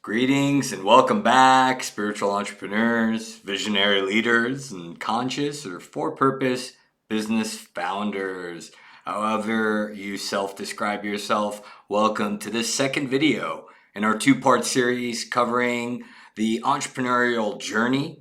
Greetings and welcome back, spiritual entrepreneurs, visionary leaders, and conscious or for-purpose business founders. However you self-describe yourself, welcome to this second video in our two-part series covering the entrepreneurial journey.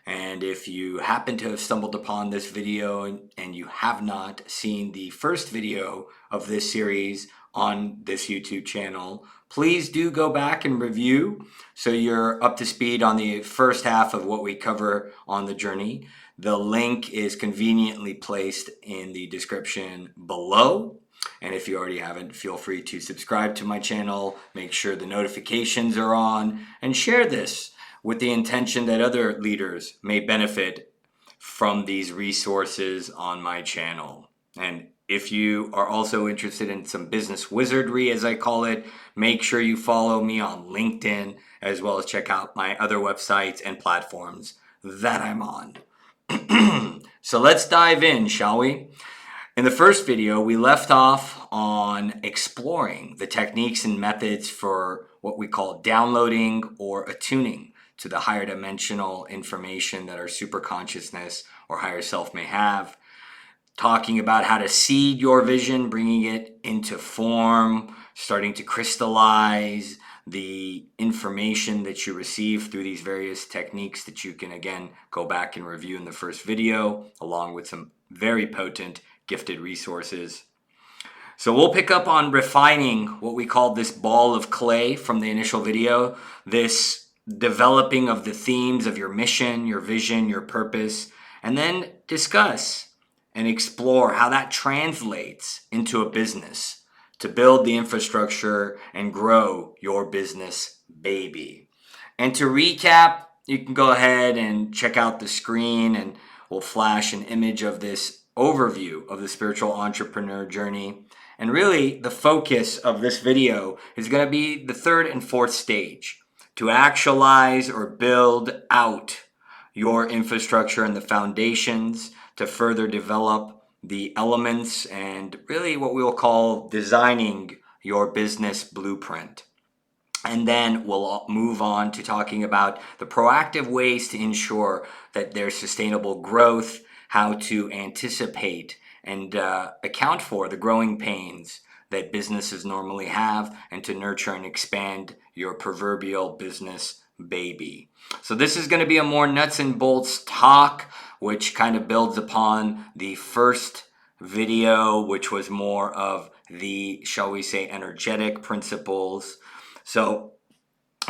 And if you happen to have stumbled upon this video and you have not seen the first video of this series on this YouTube channel, please do go back and review so you're up to speed on the first half of what we cover on the journey. The link is conveniently placed in the description below. And if you already haven't, feel free to subscribe to my channel, make sure the notifications are on, and share this with the intention that other leaders may benefit from these resources on my channel. And if you are also interested in some business wizardry, as I call it, make sure you follow me on LinkedIn, as well as check out my other websites and platforms that I'm on. So let's dive in, shall we? In the first video, we left off on exploring the techniques and methods for what we call downloading or attuning to the higher dimensional information that our superconsciousness or higher self may have. Talking about how to seed your vision, bringing it into form, starting to crystallize the information that you receive through these various techniques that you can, again, go back and review in the first video, along with some very potent gifted resources. So we'll pick up on refining what we called this ball of clay from the initial video, this developing of the themes of your mission, your vision, your purpose, and then discuss and explore how that translates into a business to build the infrastructure and grow your business baby. And to recap, you can go ahead and check out the screen and we'll flash an image of this overview of the spiritual entrepreneur journey. And really the focus of this video is going to be the third and fourth stage, to actualize or build out your infrastructure and the foundations to further develop the elements and really what we will call designing your business blueprint. And then we'll move on to talking about the proactive ways to ensure that there's sustainable growth, how to anticipate and account for the growing pains that businesses normally have, and to nurture and expand your proverbial business baby. So this is going to be a more nuts and bolts talk, which kind of builds upon the first video, which was more of the, shall we say, energetic principles. So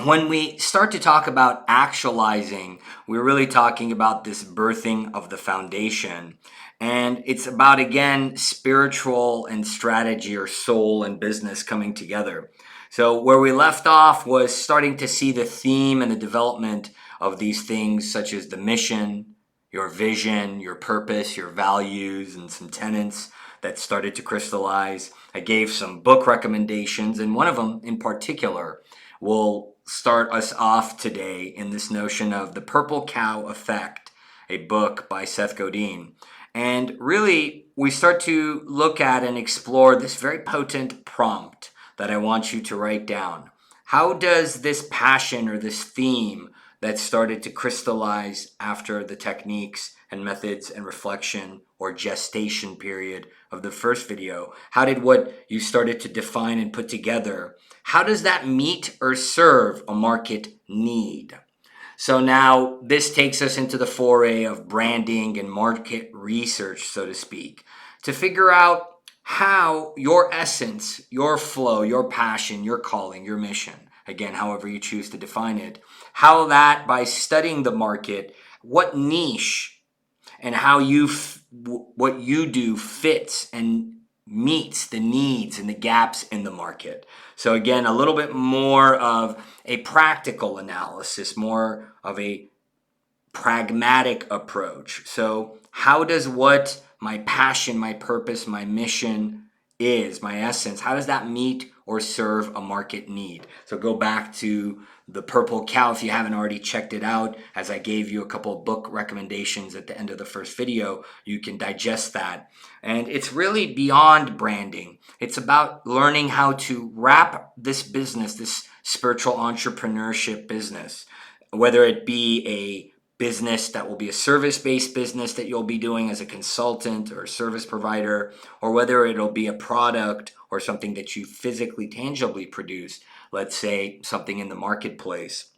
when we start to talk about actualizing, we're really talking about this birthing of the foundation. And it's about, again, spiritual and strategy or soul and business coming together. So where we left off was starting to see the theme and the development of these things, such as the mission, your vision, your purpose, your values, and some tenets that started to crystallize. I gave some book recommendations, and one of them in particular will start us off today in this notion of The Purple Cow Effect, a book by Seth Godin. And really, we start to look at and explore this very potent prompt that I want you to write down. How does this passion or this theme that started to crystallize after the techniques and methods and reflection or gestation period of the first video, how did what you started to define and put together, how does that meet or serve a market need? So now this takes us into the foray of branding and market research, so to speak, to figure out how your essence, your flow, your passion, your calling, your mission, again, however you choose to define it, how that by studying the market, what niche and how what you do fits and meets the needs and the gaps in the market. So again, a little bit more of a practical analysis, more of a pragmatic approach. So how does what my passion, my purpose, my mission is, my essence, how does that meet or serve a market need? So go back to The Purple Cow if you haven't already checked it out. As I gave you a couple of book recommendations at the end of the first video, you can digest that. And it's really beyond branding. It's about learning how to wrap this business, this spiritual entrepreneurship business, whether it be a business that will be a service-based business that you'll be doing as a consultant or a service provider, or whether it'll be a product or something that you physically, tangibly produce, let's say something in the marketplace.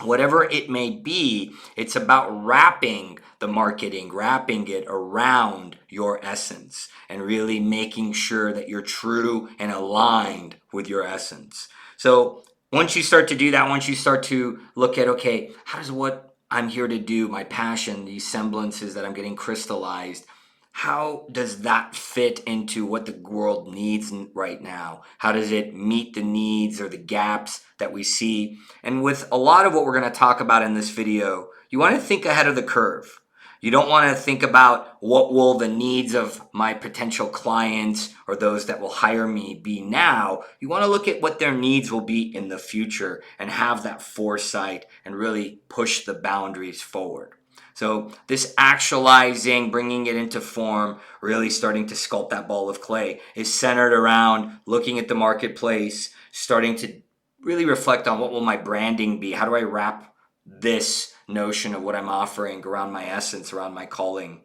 Whatever it may be, it's about wrapping the marketing, wrapping it around your essence and really making sure that you're true and aligned with your essence. So once you start to do that, once you start to look at, okay, how does what I'm here to do, my passion, these semblances that I'm getting crystallized, how does that fit into what the world needs right now? How does it meet the needs or the gaps that we see? And with a lot of what we're going to talk about in this video, you want to think ahead of the curve. You don't want to think about what will the needs of my potential clients or those that will hire me be now. You want to look at what their needs will be in the future and have that foresight and really push the boundaries forward. So this actualizing, bringing it into form, really starting to sculpt that ball of clay is centered around looking at the marketplace, starting to really reflect on what will my branding be? How do I wrap this notion of what I'm offering around my essence, around my calling,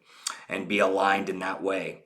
and be aligned in that way?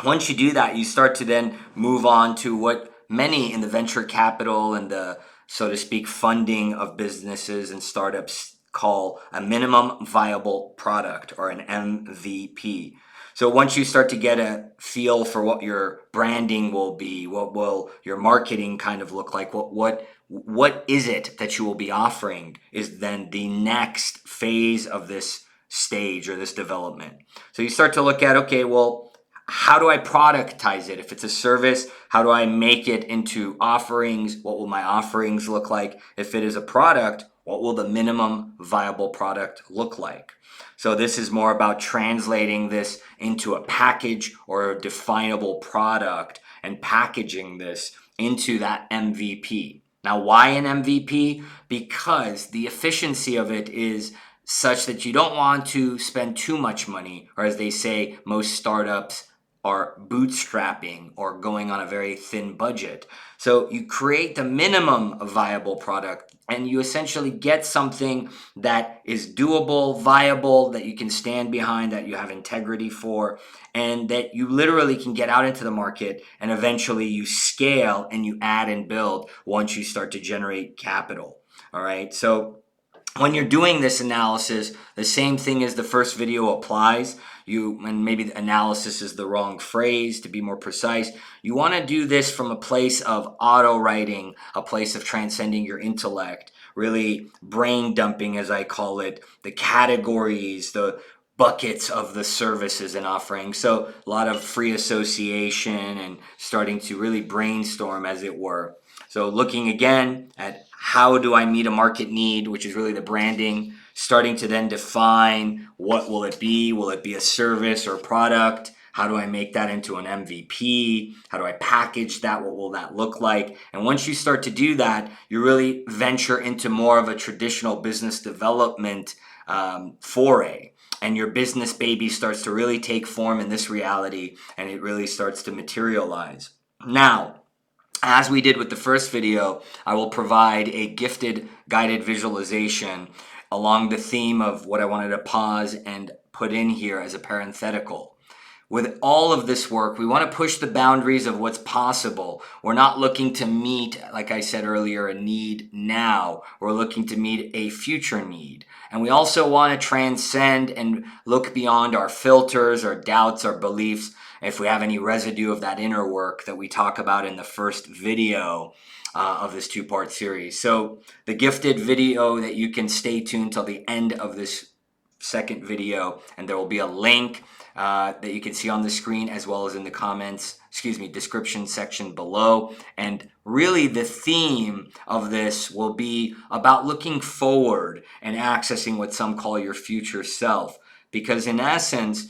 Once you do that, you start to then move on to what many in the venture capital and the, so to speak, funding of businesses and startups call a minimum viable product, or an MVP. So once you start to get a feel for what your branding will be, what will your marketing kind of look like, what is it that you will be offering, is then the next phase of this stage or this development. So you start to look at, okay, well, how do I productize it? If it's a service, how do I make it into offerings? What will my offerings look like? If it is a product, what will the minimum viable product look like? So this is more about translating this into a package or a definable product and packaging this into that MVP. Now, why an MVP? Because the efficiency of it is such that you don't want to spend too much money, or as they say, most startups are bootstrapping or going on a very thin budget. So you create the minimum viable product and you essentially get something that is doable, viable, that you can stand behind, that you have integrity for, and that you literally can get out into the market, and eventually you scale and you add and build once you start to generate capital. All right. So when you're doing this analysis, the same thing as the first video applies. And maybe the analysis is the wrong phrase, to be more precise. You want to do this from a place of auto writing, a place of transcending your intellect, really brain dumping, as I call it, the categories, the buckets of the services and offerings. So a lot of free association and starting to really brainstorm, as it were. So looking again at how do I meet a market need, which is really the branding, starting to then define what will it be? Will it be a service or product? How do I make that into an MVP? How do I package that? What will that look like? And once you start to do that, you really venture into more of a traditional business development foray. And your business baby starts to really take form in this reality, and it really starts to materialize. Now, as we did with the first video, I will provide a gifted guided visualization along the theme of what I wanted to pause and put in here as a parenthetical. With all of this work, we want to push the boundaries of what's possible. We're not looking to meet, like I said earlier, a need now. We're looking to meet a future need. And we also want to transcend and look beyond our filters, our doubts, our beliefs, if we have any residue of that inner work that we talk about in the first video of this two-part series. So the gifted video that you can stay tuned till the end of this second video, and there will be a link that you can see on the screen as well as in the description section below. And really the theme of this will be about looking forward and accessing what some call your future self. Because in essence,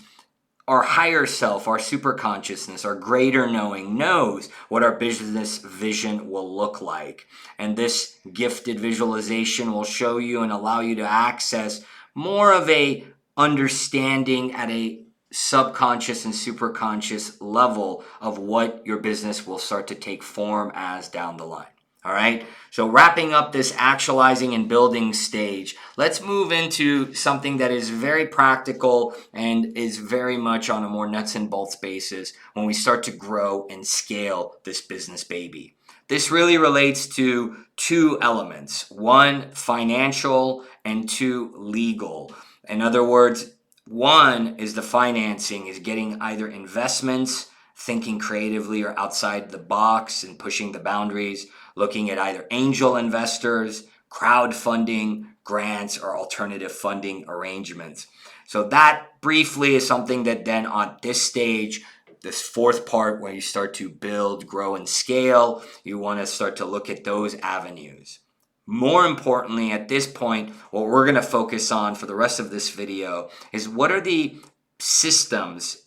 our higher self, our super consciousness, our greater knowing knows what our business vision will look like. And this gifted visualization will show you and allow you to access more of a understanding at a subconscious and superconscious level of what your business will start to take form as down the line. All right. So wrapping up this actualizing and building stage, let's move into something that is very practical and is very much on a more nuts and bolts basis when we start to grow and scale this business baby. This really relates to two elements: one, financial, and two, legal. In other words, one is the financing, is getting either investments, thinking creatively or outside the box and pushing the boundaries, looking at either angel investors, crowdfunding, grants, or alternative funding arrangements. So that briefly is something that then on this stage, this fourth part where you start to build, grow, and scale, you want to start to look at those avenues. More importantly, at this point, what we're going to focus on for the rest of this video is what are the systems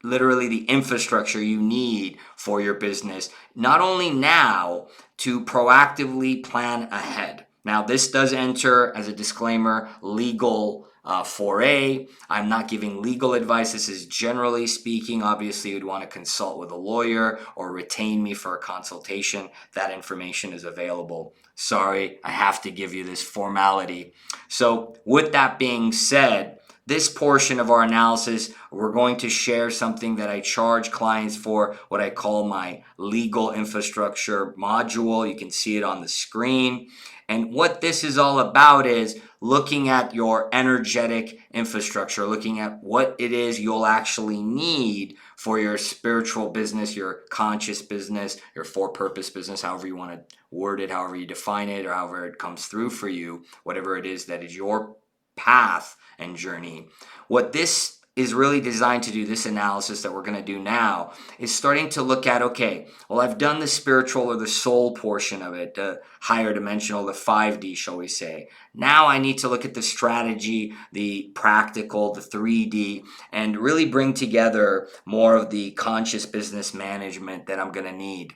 literally the infrastructure you need for your business, not only now to proactively plan ahead. Now, this does enter as a disclaimer, legal foray. I'm not giving legal advice. This is generally speaking. Obviously, you'd want to consult with a lawyer or retain me for a consultation. That information is available. Sorry, I have to give you this formality. So with that being said, this portion of our analysis, we're going to share something that I charge clients for, what I call my legal infrastructure module. You can see it on the screen. And what this is all about is looking at your energetic infrastructure, looking at what it is you'll actually need for your spiritual business, your conscious business, your for-purpose business, however you want to word it, however you define it, or however it comes through for you, whatever it is that is your path and journey. What this is really designed to do, this analysis that we're going to do now, is starting to look at, okay, well, I've done the spiritual or the soul portion of it, the higher dimensional, the 5D, shall we say. Now I need to look at the strategy, the practical, the 3D, and really bring together more of the conscious business management that I'm going to need.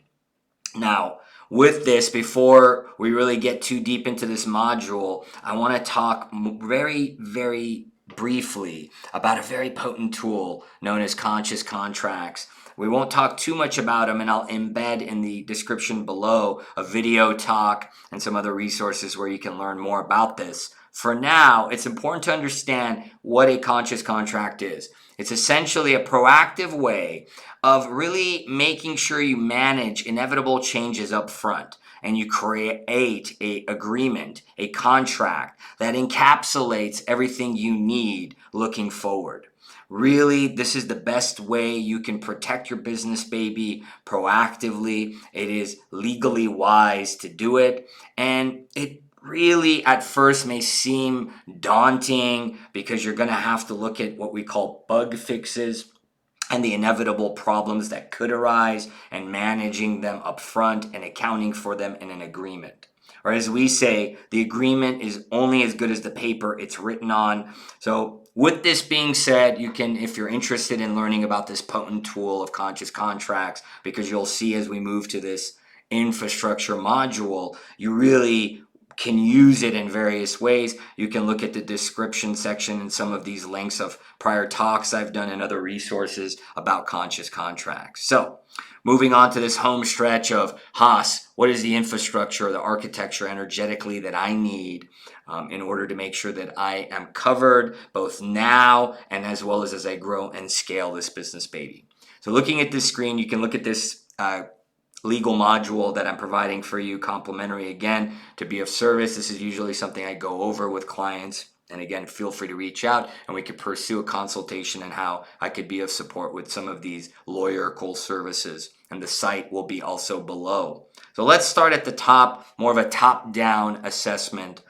Now, with this, before we really get too deep into this module, I want to talk very, very briefly about a very potent tool known as conscious contracts. We won't talk too much about them, and I'll embed in the description below a video talk and some other resources where you can learn more about this. For now, it's important to understand what a conscious contract is. It's essentially a proactive way of really making sure you manage inevitable changes up front, and you create an agreement, a contract that encapsulates everything you need looking forward. Really, this is the best way you can protect your business baby proactively. It is legally wise to do it, and it really at first may seem daunting because you're going to have to look at what we call bug fixes and the inevitable problems that could arise and managing them up front and accounting for them in an agreement. Or as we say, the agreement is only as good as the paper it's written on. So with this being said, you can, if you're interested in learning about this potent tool of conscious contracts, because you'll see as we move to this infrastructure module, you really can use it in various ways. You can look at the description section and some of these links of prior talks I've done and other resources about conscious contracts. So moving on to this home stretch of Haas, what is the infrastructure, the architecture energetically that I need in order to make sure that I am covered both now and as well as I grow and scale this business baby. So looking at this screen, you can look at this legal module that I'm providing for you, complimentary again, to be of service. This is usually something I go over with clients. And again, feel free to reach out and we could pursue a consultation and how I could be of support with some of these Lawyoracle services. And the site will be also below. So let's start at the top, more of a top-down assessment.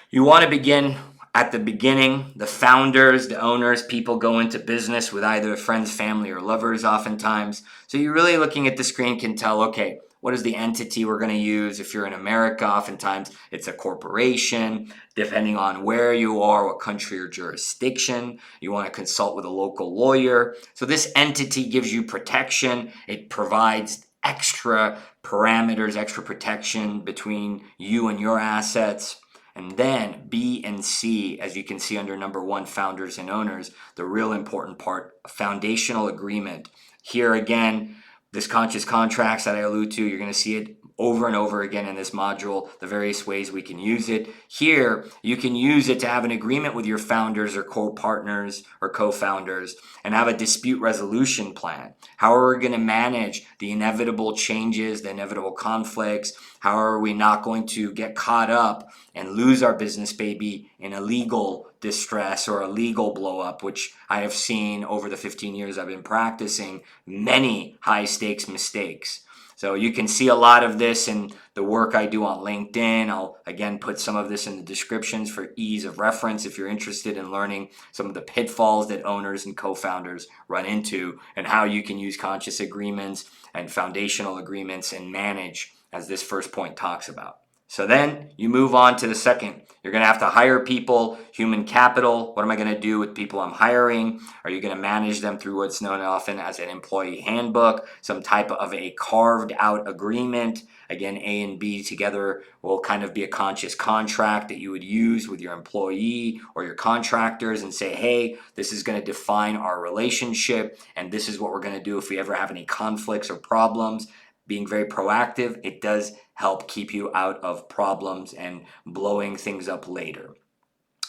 You want to begin at the beginning. The founders, the owners, people go into business with either friends, family, or lovers oftentimes. So you're really looking at the screen can tell, okay, what is the entity we're going to use? If you're in America, oftentimes it's a corporation. Depending on where you are, what country or jurisdiction, you want to consult with a local lawyer. So this entity gives you protection. It provides extra parameters, extra protection between you and your assets. And then B and C, as you can see under number 1, founders and owners, the real important part, foundational agreement. Here again, this conscious contracts that I allude to, you're going to see it over and over again in this module, the various ways we can use it. Here, you can use it to have an agreement with your founders or co-partners or co-founders and have a dispute resolution plan. How are we going to manage the inevitable changes, the inevitable conflicts? How are we not going to get caught up and lose our business baby in a legal distress or a legal blow up, which I have seen over the 15 years I've been practicing many high stakes mistakes. So you can see a lot of this in the work I do on LinkedIn. I'll again put some of this in the descriptions for ease of reference if you're interested in learning some of the pitfalls that owners and co-founders run into and how you can use conscious agreements and foundational agreements and manage, as this first point talks about. So then you move on to the second. You're going to have to hire people, human capital. What am I going to do with people I'm hiring? Are you going to manage them through what's known often as an employee handbook, some type of a carved out agreement? Again, A and B together will kind of be a conscious contract that you would use with your employee or your contractors and say, hey, this is going to define our relationship and this is what we're going to do if we ever have any conflicts or problems. Being very proactive, it does help keep you out of problems and blowing things up later.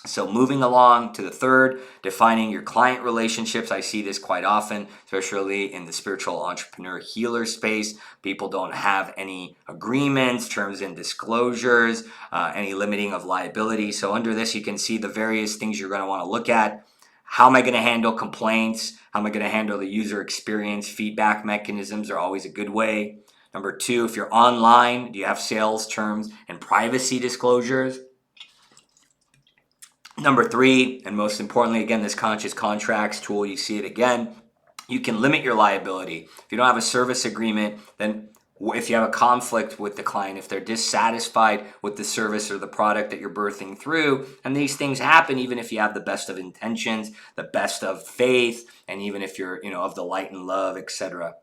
So moving along to the third, defining your client relationships. I see this quite often, especially in the spiritual entrepreneur healer space. People don't have any agreements, terms and disclosures, any limiting of liability. So under this, you can see the various things you're going to want to look at. How am I going to handle complaints? How am I going to handle the user experience? Feedback mechanisms are always a good way. Number two, if you're online, do you have sales terms and privacy disclosures? Number three, and most importantly, again, this conscious contracts tool, you see it again, you can limit your liability. If you don't have a service agreement, then if you have a conflict with the client, if they're dissatisfied with the service or the product that you're birthing through, and these things happen even if you have the best of intentions, the best of faith, and even if you're, of the light and love, etc.,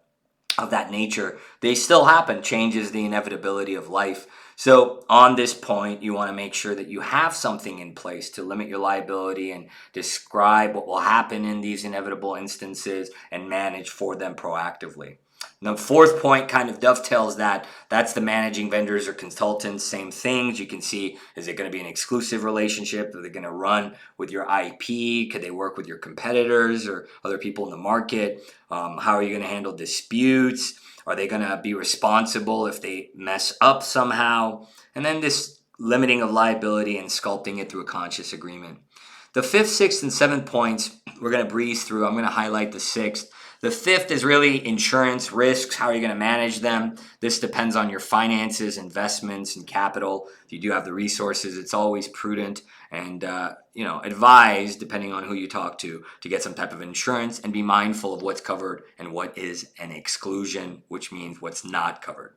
of that nature, they still happen. Change is the inevitability of life. So on this point, you want to make sure that you have something in place to limit your liability and describe what will happen in these inevitable instances and manage for them proactively. The fourth point kind of dovetails that. That's the managing vendors or consultants. Same things. You can see, is it going to be an exclusive relationship? Are they going to run with your IP? Could they work with your competitors or other people in the market? How are you going to handle disputes? Are they going to be responsible if they mess up somehow? And then this limiting of liability and sculpting it through a conscious agreement. The fifth, sixth, and seventh points, we're going to breeze through. I'm going to highlight the sixth. The fifth is really insurance risks. How are you going to manage them? This depends on your finances, investments, and capital. If you do have the resources, it's always prudent and advised, depending on who you talk to get some type of insurance and be mindful of what's covered and what is an exclusion, which means what's not covered.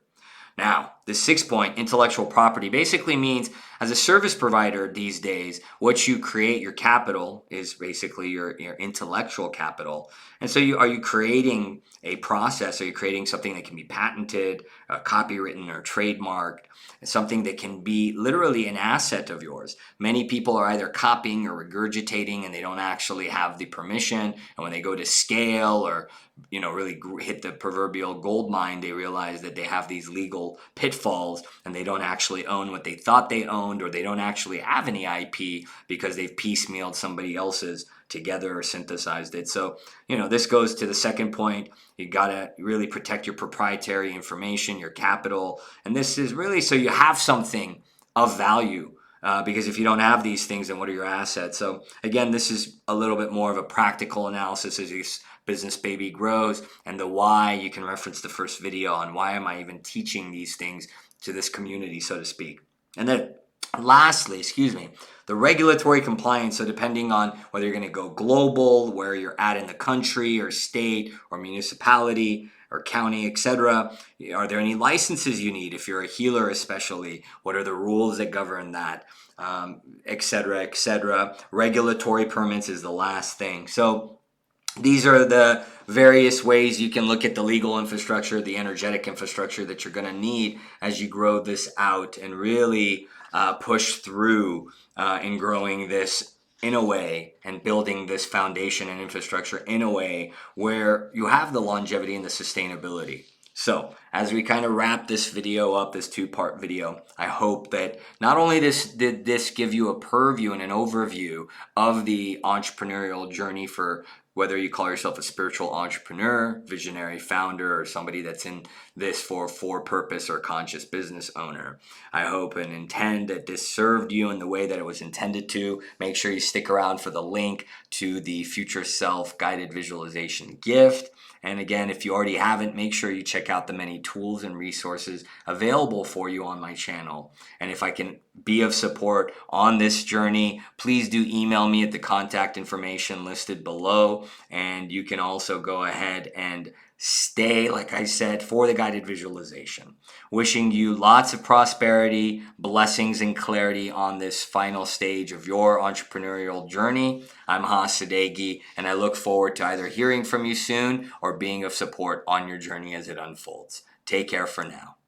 Now, the sixth point, intellectual property, basically means as a service provider these days, what you create, your capital, is basically your intellectual capital. And so are you creating a process? Are you creating something that can be patented, copywritten, or trademarked? Something that can be literally an asset of yours. Many people are either copying or regurgitating and they don't actually have the permission. And when they go to scale or really hit the proverbial gold mine, they realize that they have these legal pitfalls and they don't actually own what they thought they owned, or they don't actually have any IP because they've piecemealed somebody else's together or synthesized it. So, this goes to the second point. You got to really protect your proprietary information, your capital. And this is really so you have something of value. Because if you don't have these things, then what are your assets? So again, this is a little bit more of a practical analysis as your business baby grows, and the why. You can reference the first video on why am I even teaching these things to this community, so to speak. And then lastly, the regulatory compliance. So depending on whether you're going to go global, where you're at in the country or state or municipality or county, etc. Are there any licenses you need? If you're a healer especially, what are the rules that govern that? Etc., etc. Regulatory permits is the last thing. So these are the various ways you can look at the legal infrastructure, the energetic infrastructure that you're going to need as you grow this out and really push through in growing this in a way and building this foundation and infrastructure in a way where you have the longevity and the sustainability. So, as we kind of wrap this video up, this two-part video, I hope that not only did this give you a purview and an overview of the entrepreneurial journey for whether you call yourself a spiritual entrepreneur, visionary founder, or somebody that's in this for purpose or conscious business owner. I hope and intend that this served you in the way that it was intended to. Make sure you stick around for the link to the Future Self Guided Visualization gift. And again, if you already haven't, make sure you check out the many tools and resources available for you on my channel. And if I can be of support on this journey, please do email me at the contact information listed below. And you can also go ahead and stay, like I said, for the guided visualization. Wishing you lots of prosperity, blessings, and clarity on this final stage of your entrepreneurial journey. I'm Sadeghi, and I look forward to either hearing from you soon or being of support on your journey as it unfolds. Take care for now.